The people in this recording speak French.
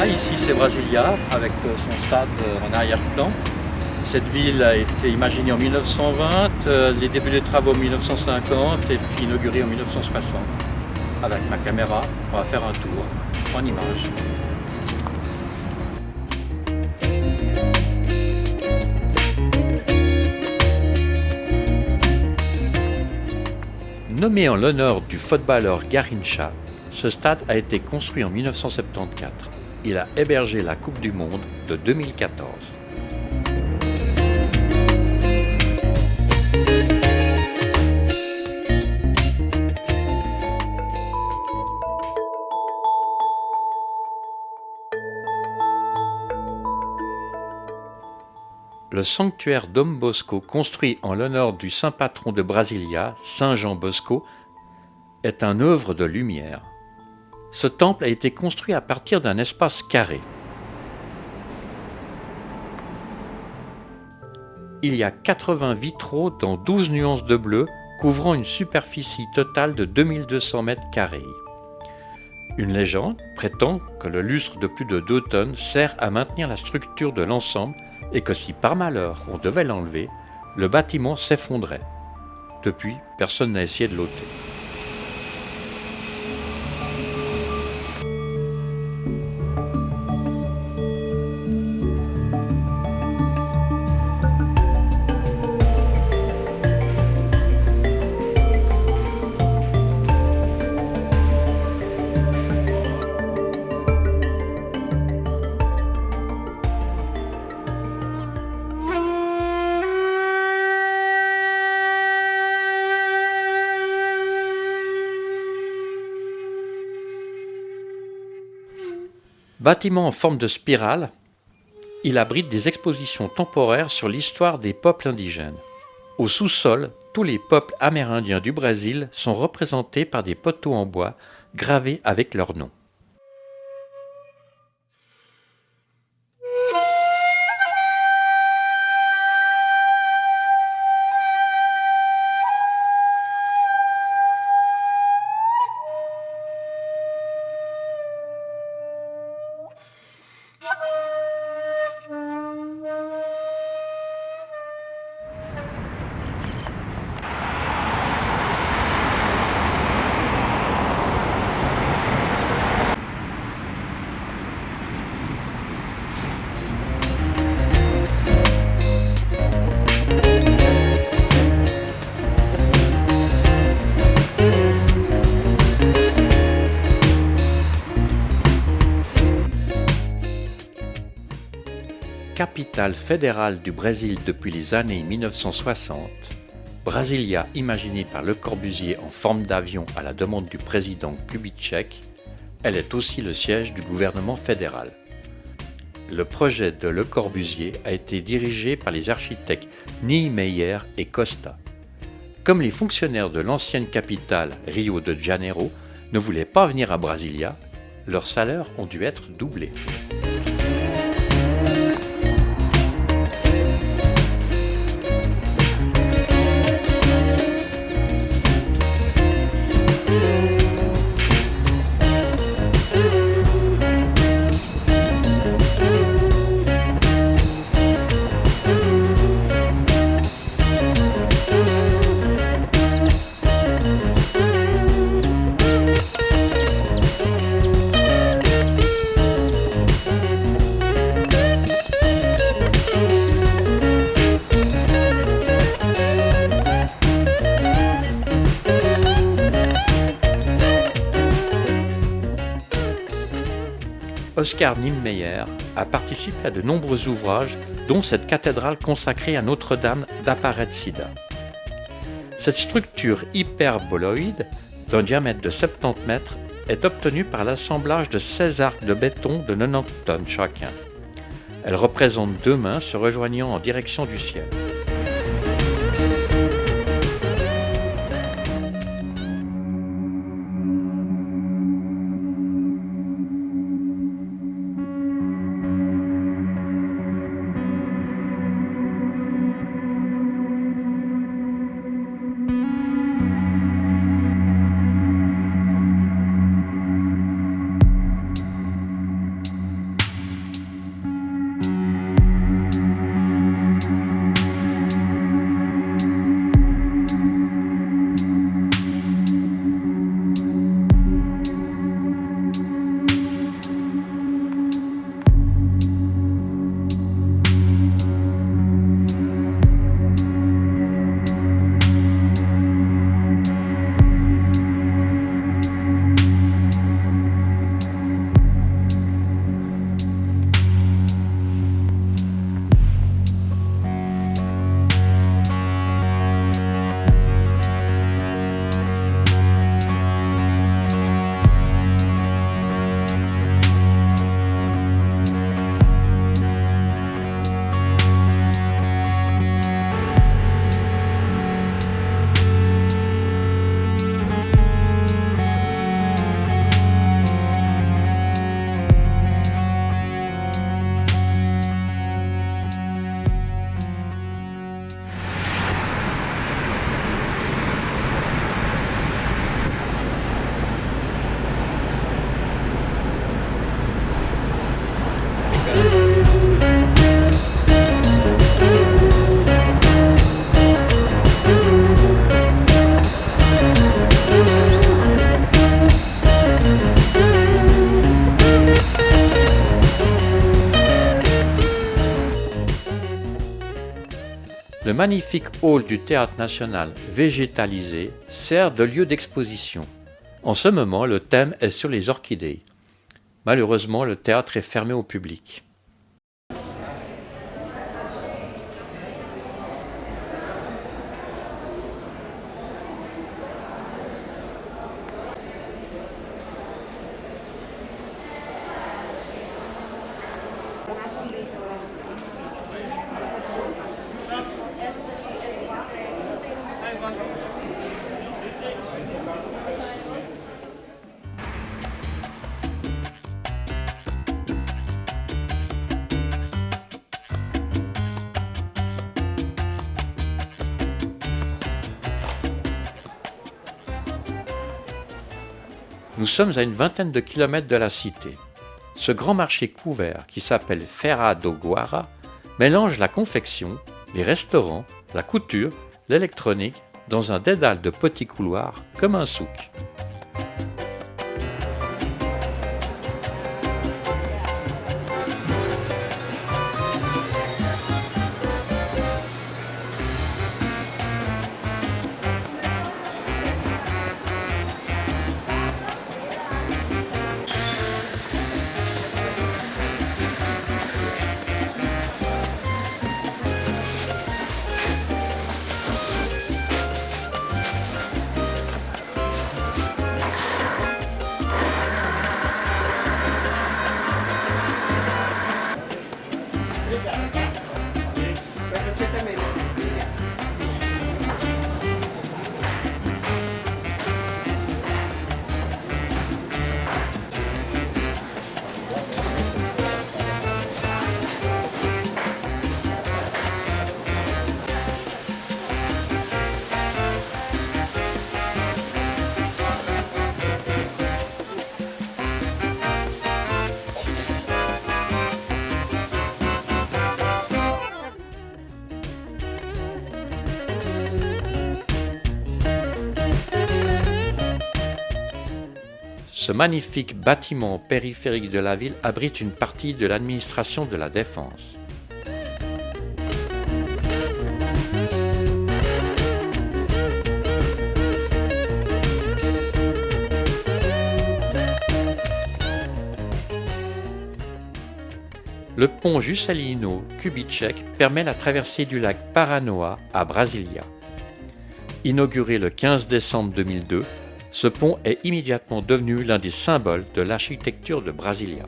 Voilà, ici c'est Brasilia avec son stade en arrière-plan. Cette ville a été imaginée en 1920, les débuts des travaux en 1950 et puis inaugurée en 1960. Avec ma caméra, on va faire un tour en images. Nommé en l'honneur du footballeur Garrincha, ce stade a été construit en 1974. Il a hébergé la Coupe du Monde de 2014. Le sanctuaire Dom Bosco, construit en l'honneur du saint patron de Brasilia, Saint Jean Bosco, est un œuvre de lumière. Ce temple a été construit à partir d'un espace carré. Il y a 80 vitraux dans 12 nuances de bleu, couvrant une superficie totale de 2200 mètres carrés. Une légende prétend que le lustre de plus de 2 tonnes sert à maintenir la structure de l'ensemble et que si par malheur on devait l'enlever, le bâtiment s'effondrait. Depuis, personne n'a essayé de l'ôter. Bâtiment en forme de spirale, il abrite des expositions temporaires sur l'histoire des peuples indigènes. Au sous-sol, tous les peuples amérindiens du Brésil sont représentés par des poteaux en bois gravés avec leurs noms. Capitale fédérale du Brésil depuis les années 1960, Brasilia, imaginée par Le Corbusier en forme d'avion à la demande du président Kubitschek, elle est aussi le siège du gouvernement fédéral. Le projet de Le Corbusier a été dirigé par les architectes Niemeyer et Costa. Comme les fonctionnaires de l'ancienne capitale Rio de Janeiro ne voulaient pas venir à Brasilia, leurs salaires ont dû être doublés. Oscar Niemeyer a participé à de nombreux ouvrages, dont cette cathédrale consacrée à Notre-Dame d'Aparecida. Cette structure hyperboloïde, d'un diamètre de 70 mètres, est obtenue par l'assemblage de 16 arcs de béton de 90 tonnes chacun. Elle représente 2 mains se rejoignant en direction du ciel. Le magnifique hall du Théâtre national végétalisé sert de lieu d'exposition. En ce moment, le thème est sur les orchidées. Malheureusement, le théâtre est fermé au public. Nous sommes à une vingtaine de kilomètres de la cité. Ce grand marché couvert, qui s'appelle Feira do Guara, mélange la confection, les restaurants, la couture, l'électronique dans un dédale de petits couloirs comme un souk. Ce magnifique bâtiment périphérique de la ville abrite une partie de l'administration de la Défense. Le pont Juscelino Kubitschek permet la traversée du lac Paranoá à Brasilia. Inauguré le 15 décembre 2002, ce pont est immédiatement devenu l'un des symboles de l'architecture de Brasilia.